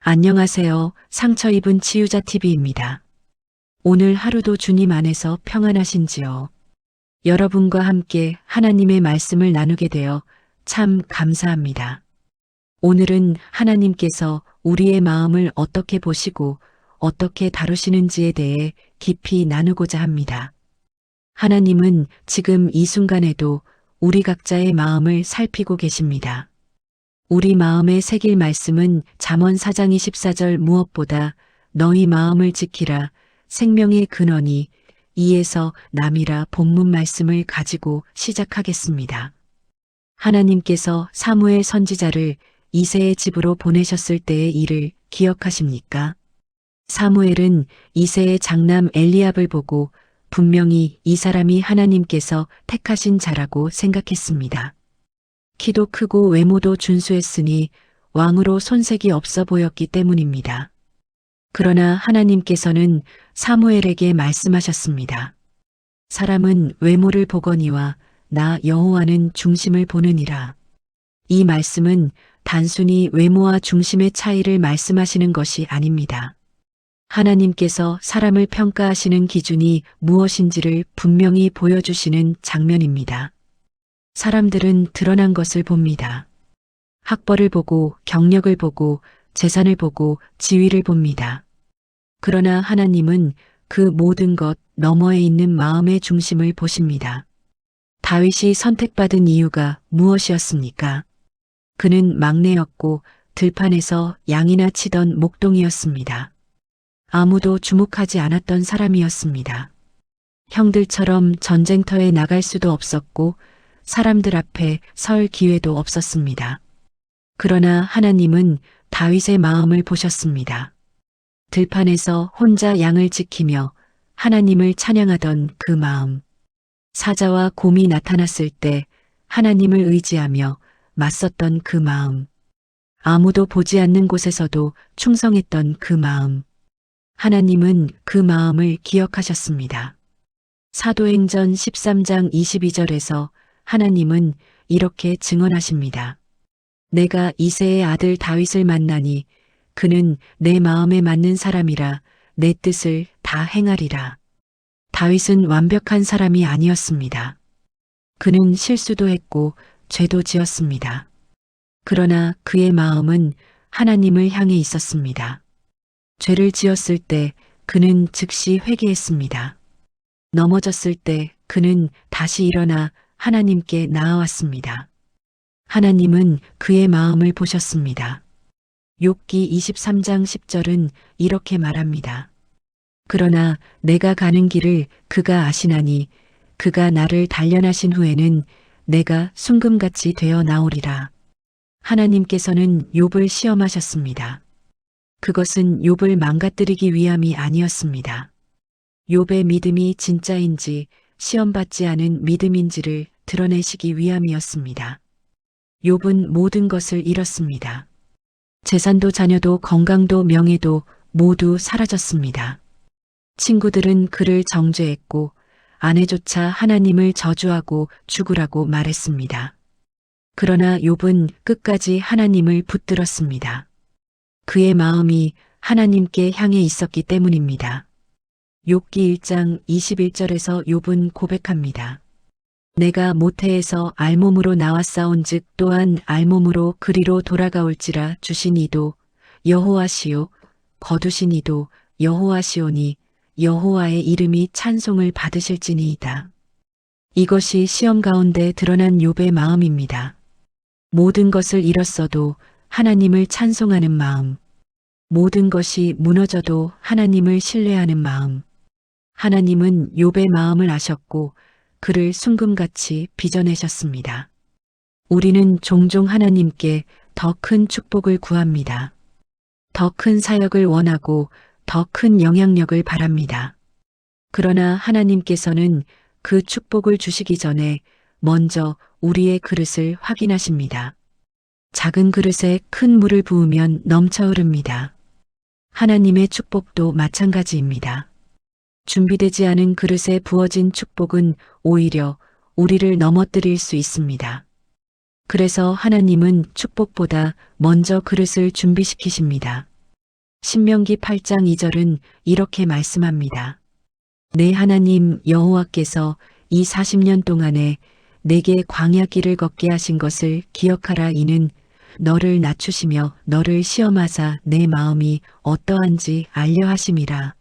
안녕하세요. 상처 입은 치유자 TV입니다. 오늘 하루도 주님 안에서 평안하신지요? 여러분과 함께 하나님의 말씀을 나누게 되어 참 감사합니다. 오늘은 하나님께서 우리의 마음을 어떻게 보시고 어떻게 다루시는지에 대해 깊이 나누고자 합니다. 하나님은 지금 이 순간에도 우리 각자의 마음을 살피고 계십니다. 우리 마음에 새길 말씀은 잠언 4장 24절 무엇보다 너희 마음을 지키라 생명의 근원이 이에서 남이라 본문 말씀을 가지고 시작하겠습니다. 하나님께서 사무엘 선지자를 이새의 집으로 보내셨을 때의 일을 기억하십니까? 사무엘은 이새의 장남 엘리압을 보고 분명히 이 사람이 하나님께서 택하신 자라고 생각했습니다. 키도 크고 외모도 준수했으니 왕으로 손색이 없어 보였기 때문입니다. 그러나 하나님께서는 사무엘에게 말씀하셨습니다. 사람은 외모를 보거니와 나 여호와는 중심을 보느니라. 이 말씀은 단순히 외모와 중심의 차이를 말씀하시는 것이 아닙니다. 하나님께서 사람을 평가하시는 기준이 무엇인지를 분명히 보여주시는 장면입니다. 사람들은 드러난 것을 봅니다. 학벌을 보고 경력을 보고 재산을 보고 지위를 봅니다. 그러나 하나님은 그 모든 것 너머에 있는 마음의 중심을 보십니다. 다윗이 선택받은 이유가 무엇이었습니까? 그는 막내였고 들판에서 양이나 치던 목동이었습니다. 아무도 주목하지 않았던 사람이었습니다. 형들처럼 전쟁터에 나갈 수도 없었고 사람들 앞에 설 기회도 없었습니다. 그러나 하나님은 다윗의 마음을 보셨습니다. 들판에서 혼자 양을 지키며 하나님을 찬양하던 그 마음. 사자와 곰이 나타났을 때 하나님을 의지하며 맞섰던 그 마음. 아무도 보지 않는 곳에서도 충성했던 그 마음. 하나님은 그 마음을 기억하셨습니다. 사도행전 13장 22절에서 하나님은 이렇게 증언하십니다. 내가 이새의 아들 다윗을 만나니 그는 내 마음에 맞는 사람이라 내 뜻을 다 행하리라. 다윗은 완벽한 사람이 아니었습니다. 그는 실수도 했고 죄도 지었습니다. 그러나 그의 마음은 하나님을 향해 있었습니다. 죄를 지었을 때 그는 즉시 회개했습니다. 넘어졌을 때 그는 다시 일어나 하나님께 나아왔습니다. 하나님은 그의 마음을 보셨습니다. 욥기 23장 10절은 이렇게 말합니다. 그러나 내가 가는 길을 그가 아시나니 그가 나를 단련하신 후에는 내가 순금같이 되어 나오리라. 하나님께서는 욥을 시험하셨습니다. 그것은 욥을 망가뜨리기 위함이 아니었습니다. 욥의 믿음이 진짜인지 시험받지 않은 믿음인지를 드러내시기 위함이었습니다. 욥은 모든 것을 잃었습니다. 재산도 자녀도 건강도 명예도 모두 사라졌습니다. 친구들은 그를 정죄했고 아내조차 하나님을 저주하고 죽으라고 말했습니다. 그러나 욥은 끝까지 하나님을 붙들었습니다. 그의 마음이 하나님께 향해 있었기 때문입니다. 욥기 1장 21절에서 욥은 고백합니다. 내가 모태에서 알몸으로 나왔사온즉 또한 알몸으로 그리로 돌아가올지라 주신 이도 여호와시요 거두신 이도 여호와시오니 여호와의 이름이 찬송을 받으실지니이다. 이것이 시험 가운데 드러난 욥의 마음입니다. 모든 것을 잃었어도 하나님을 찬송하는 마음, 모든 것이 무너져도 하나님을 신뢰하는 마음. 하나님은 욥의 마음을 아셨고 그를 순금같이 빚어내셨습니다. 우리는 종종 하나님께 더 큰 축복을 구합니다. 더 큰 사역을 원하고 더 큰 영향력을 바랍니다. 그러나 하나님께서는 그 축복을 주시기 전에 먼저 우리의 그릇을 확인하십니다. 작은 그릇에 큰 물을 부으면 넘쳐 흐릅니다. 하나님의 축복도 마찬가지입니다. 준비되지 않은 그릇에 부어진 축복은 오히려 우리를 넘어뜨릴 수 있습니다. 그래서 하나님은 축복보다 먼저 그릇을 준비시키십니다. 신명기 8장 2절은 이렇게 말씀합니다. 내 하나님 여호와께서 이 40년 동안에 내게 광야 길을 걷게 하신 것을 기억하라. 이는 너를 낮추시며 너를 시험하사 내 마음이 어떠한지 알려 하심이라.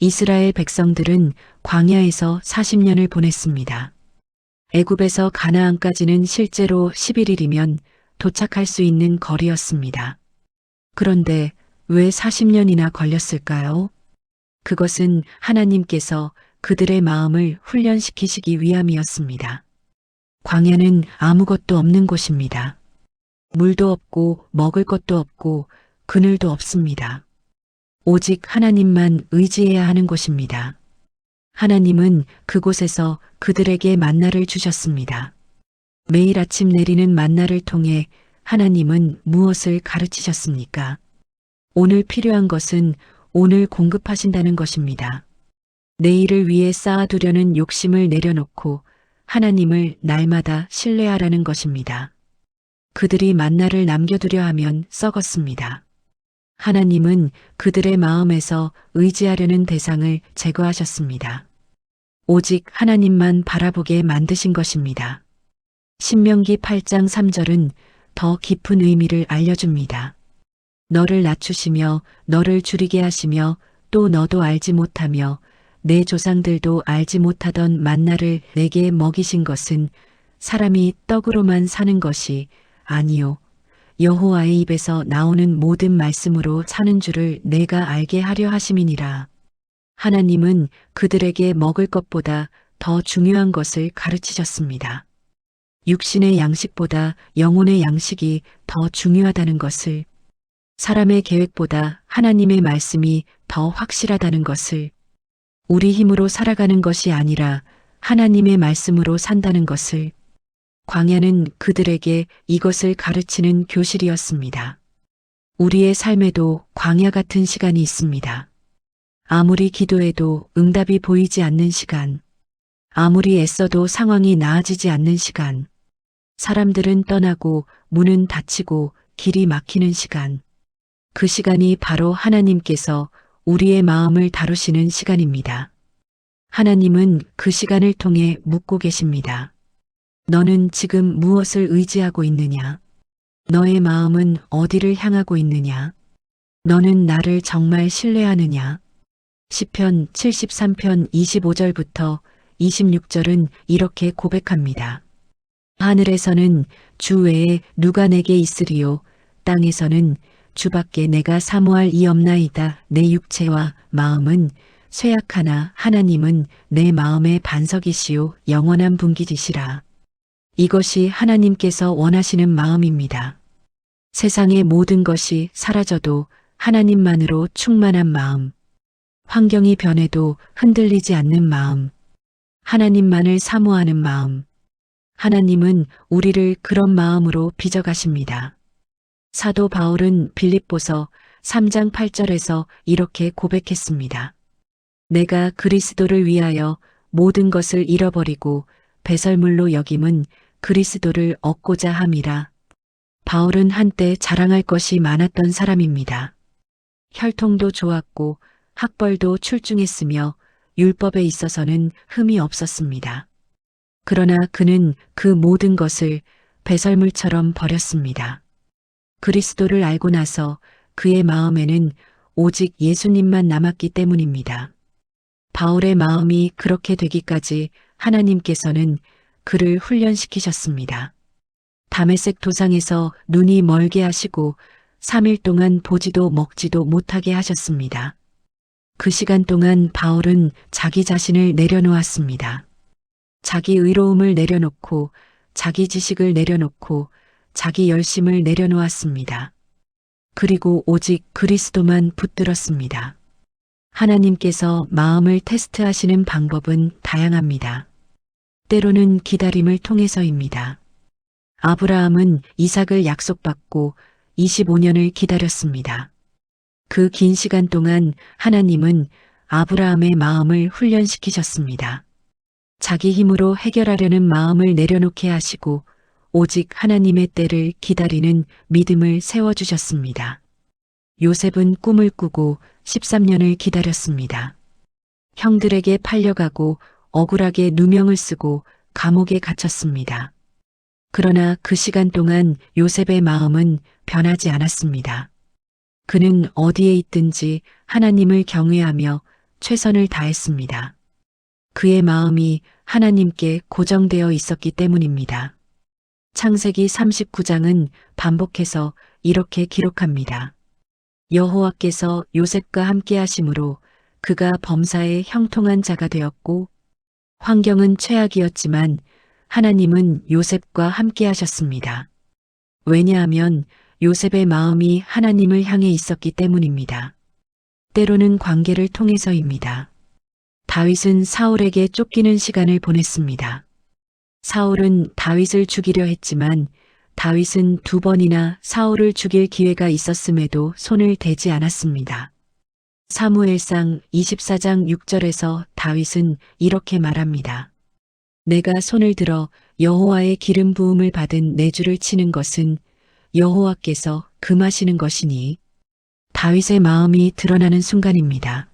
이스라엘 백성들은 광야에서 40년을 보냈습니다. 애굽에서 가나안까지는 실제로 11일이면 도착할 수 있는 거리였습니다. 그런데 왜 40년이나 걸렸을까요? 그것은 하나님께서 그들의 마음을 훈련시키시기 위함이었습니다. 광야는 아무것도 없는 곳입니다. 물도 없고 먹을 것도 없고 그늘도 없습니다. 오직 하나님만 의지해야 하는 곳입니다. 하나님은 그곳에서 그들에게 만나를 주셨습니다. 매일 아침 내리는 만나를 통해 하나님은 무엇을 가르치셨습니까? 오늘 필요한 것은 오늘 공급하신다는 것입니다. 내일을 위해 쌓아두려는 욕심을 내려놓고 하나님을 날마다 신뢰하라는 것입니다. 그들이 만나를 남겨두려 하면 썩었습니다. 하나님은 그들의 마음에서 의지하려는 대상을 제거하셨습니다. 오직 하나님만 바라보게 만드신 것입니다. 신명기 8장 3절은 더 깊은 의미를 알려줍니다. 너를 낮추시며 너를 줄이게 하시며 또 너도 알지 못하며 내 조상들도 알지 못하던 만나를 내게 먹이신 것은 사람이 떡으로만 사는 것이 아니요 여호와의 입에서 나오는 모든 말씀으로 사는 줄을 내가 알게 하려 하심이니라. 하나님은 그들에게 먹을 것보다 더 중요한 것을 가르치셨습니다. 육신의 양식보다 영혼의 양식이 더 중요하다는 것을, 사람의 계획보다 하나님의 말씀이 더 확실하다는 것을, 우리 힘으로 살아가는 것이 아니라 하나님의 말씀으로 산다는 것을, 광야는 그들에게 이것을 가르치는 교실이었습니다. 우리의 삶에도 광야 같은 시간이 있습니다. 아무리 기도해도 응답이 보이지 않는 시간, 아무리 애써도 상황이 나아지지 않는 시간, 사람들은 떠나고 문은 닫히고 길이 막히는 시간, 그 시간이 바로 하나님께서 우리의 마음을 다루시는 시간입니다. 하나님은 그 시간을 통해 묻고 계십니다. 너는 지금 무엇을 의지하고 있느냐? 너의 마음은 어디를 향하고 있느냐? 너는 나를 정말 신뢰하느냐? 시편 73편 25절부터 26절은 이렇게 고백합니다. 하늘에서는 주 외에 누가 내게 있으리요? 땅에서는 주밖에 내가 사모할 이 없나이다. 내 육체와 마음은 쇠약하나 하나님은 내 마음의 반석이시요 영원한 분깃이시라. 이것이 하나님께서 원하시는 마음입니다. 세상의 모든 것이 사라져도 하나님만으로 충만한 마음, 환경이 변해도 흔들리지 않는 마음, 하나님만을 사모하는 마음. 하나님은 우리를 그런 마음으로 빚어가십니다. 사도 바울은 빌립보서 3장 8절에서 이렇게 고백했습니다. 내가 그리스도를 위하여 모든 것을 잃어버리고 배설물로 여김은 그리스도를 얻고자 함이라. 바울은 한때 자랑할 것이 많았던 사람입니다. 혈통도 좋았고 학벌도 출중했으며 율법에 있어서는 흠이 없었습니다. 그러나 그는 그 모든 것을 배설물처럼 버렸습니다. 그리스도를 알고 나서 그의 마음에는 오직 예수님만 남았기 때문입니다. 바울의 마음이 그렇게 되기까지 하나님께서는 그를 훈련시키셨습니다. 다메섹 도상에서 눈이 멀게 하시고 3일 동안 보지도 먹지도 못하게 하셨습니다. 그 시간 동안 바울은 자기 자신을 내려놓았습니다. 자기 의로움을 내려놓고 자기 지식을 내려놓고 자기 열심을 내려놓았습니다. 그리고 오직 그리스도만 붙들었습니다. 하나님께서 마음을 테스트하시는 방법은 다양합니다. 때로는 기다림을 통해서입니다. 아브라함은 이삭을 약속받고 25년을 기다렸습니다. 그 긴 시간 동안 하나님은 아브라함의 마음을 훈련시키셨습니다. 자기 힘으로 해결하려는 마음을 내려놓게 하시고 오직 하나님의 때를 기다리는 믿음을 세워주셨습니다. 요셉은 꿈을 꾸고 13년을 기다렸습니다. 형들에게 팔려가고 억울하게 누명을 쓰고 감옥에 갇혔습니다. 그러나 그 시간 동안 요셉의 마음은 변하지 않았습니다. 그는 어디에 있든지 하나님을 경외하며 최선을 다했습니다. 그의 마음이 하나님께 고정되어 있었기 때문입니다. 창세기 39장은 반복해서 이렇게 기록합니다. 여호와께서 요셉과 함께 하심으로 그가 범사에 형통한 자가 되었고 환경은 최악이었지만 하나님은 요셉과 함께 하셨습니다. 왜냐하면 요셉의 마음이 하나님을 향해 있었기 때문입니다. 때로는 관계를 통해서입니다. 다윗은 사울에게 쫓기는 시간을 보냈습니다. 사울은 다윗을 죽이려 했지만 다윗은 2번이나 사울을 죽일 기회가 있었음에도 손을 대지 않았습니다. 사무엘상 24장 6절에서 다윗은 이렇게 말합니다. 내가 손을 들어 여호와의 기름 부음을 받은 내 주를 치는 것은 여호와께서 금하시는 것이니 다윗의 마음이 드러나는 순간입니다.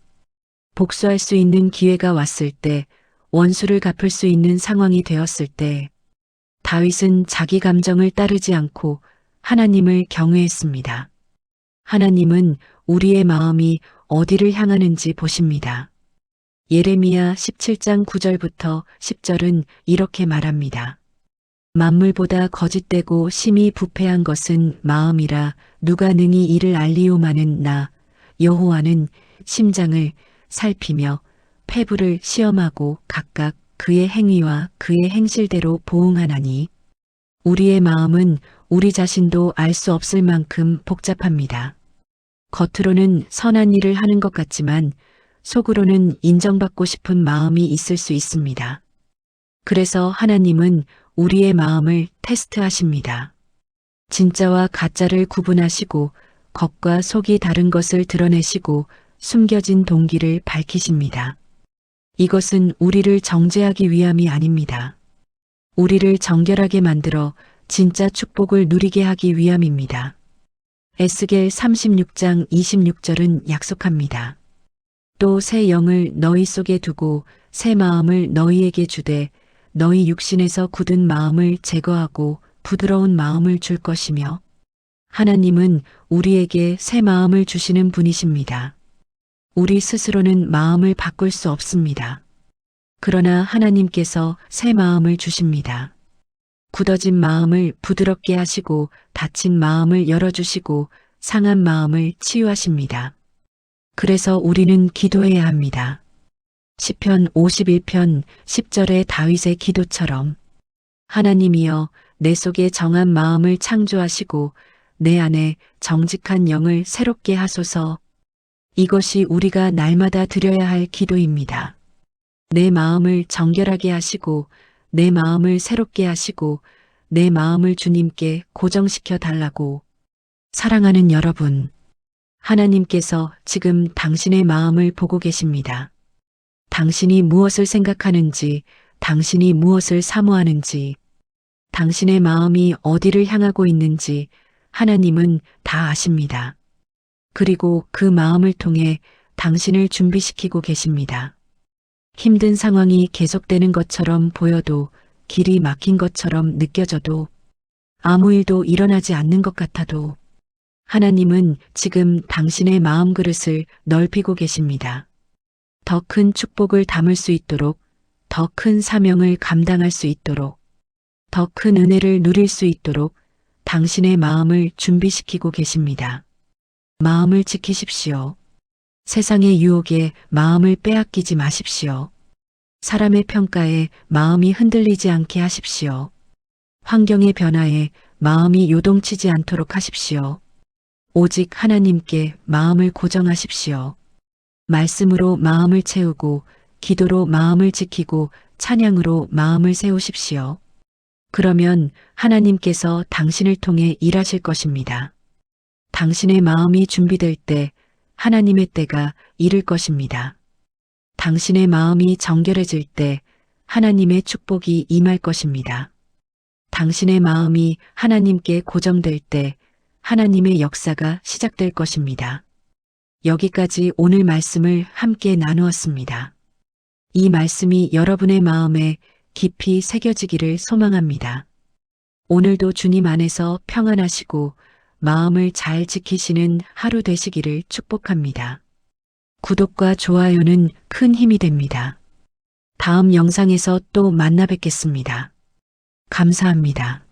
복수할 수 있는 기회가 왔을 때, 원수를 갚을 수 있는 상황이 되었을 때 다윗은 자기 감정을 따르지 않고 하나님을 경외했습니다. 하나님은 우리의 마음이 어디를 향하는지 보십니다. 예레미야 17장 9절부터 10절은 이렇게 말합니다. 만물보다 거짓되고 심히 부패한 것은 마음이라 누가 능히 이를 알리오마는 나 여호와는 심장을 살피며 폐부를 시험하고 각각 그의 행위와 그의 행실대로 보응하나니 우리의 마음은 우리 자신도 알 수 없을 만큼 복잡합니다. 겉으로는 선한 일을 하는 것 같지만 속으로는 인정받고 싶은 마음이 있을 수 있습니다. 그래서 하나님은 우리의 마음을 테스트하십니다. 진짜와 가짜를 구분하시고 겉과 속이 다른 것을 드러내시고 숨겨진 동기를 밝히십니다. 이것은 우리를 정죄하기 위함이 아닙니다. 우리를 정결하게 만들어 진짜 축복을 누리게 하기 위함입니다. 에스겔 36장 26절은 약속합니다. 또 새 영을 너희 속에 두고 새 마음을 너희에게 주되 너희 육신에서 굳은 마음을 제거하고 부드러운 마음을 줄 것이며 하나님은 우리에게 새 마음을 주시는 분이십니다. 우리 스스로는 마음을 바꿀 수 없습니다. 그러나 하나님께서 새 마음을 주십니다. 굳어진 마음을 부드럽게 하시고 닫힌 마음을 열어주시고 상한 마음을 치유하십니다. 그래서 우리는 기도해야 합니다. 시편 51편 10절의 다윗의 기도처럼 하나님이여 내 속에 정한 마음을 창조하시고 내 안에 정직한 영을 새롭게 하소서. 이것이 우리가 날마다 드려야 할 기도입니다. 내 마음을 정결하게 하시고 내 마음을 새롭게 하시고 내 마음을 주님께 고정시켜 달라고. 사랑하는 여러분, 하나님께서 지금 당신의 마음을 보고 계십니다. 당신이 무엇을 생각하는지, 당신이 무엇을 사모하는지, 당신의 마음이 어디를 향하고 있는지 하나님은 다 아십니다. 그리고 그 마음을 통해 당신을 준비시키고 계십니다. 힘든 상황이 계속되는 것처럼 보여도 길이 막힌 것처럼 느껴져도 아무 일도 일어나지 않는 것 같아도 하나님은 지금 당신의 마음 그릇을 넓히고 계십니다. 더 큰 축복을 담을 수 있도록, 더 큰 사명을 감당할 수 있도록, 더 큰 은혜를 누릴 수 있도록 당신의 마음을 준비시키고 계십니다. 마음을 지키십시오. 세상의 유혹에 마음을 빼앗기지 마십시오. 사람의 평가에 마음이 흔들리지 않게 하십시오. 환경의 변화에 마음이 요동치지 않도록 하십시오. 오직 하나님께 마음을 고정하십시오. 말씀으로 마음을 채우고 기도로 마음을 지키고 찬양으로 마음을 세우십시오. 그러면 하나님께서 당신을 통해 일하실 것입니다. 당신의 마음이 준비될 때 하나님의 때가 이를 것입니다. 당신의 마음이 정결해질 때 하나님의 축복이 임할 것입니다. 당신의 마음이 하나님께 고정될 때 하나님의 역사가 시작될 것입니다. 여기까지 오늘 말씀을 함께 나누었습니다. 이 말씀이 여러분의 마음에 깊이 새겨지기를 소망합니다. 오늘도 주님 안에서 평안하시고 마음을 잘 지키시는 하루 되시기를 축복합니다. 구독과 좋아요는 큰 힘이 됩니다. 다음 영상에서 또 만나 뵙겠습니다. 감사합니다.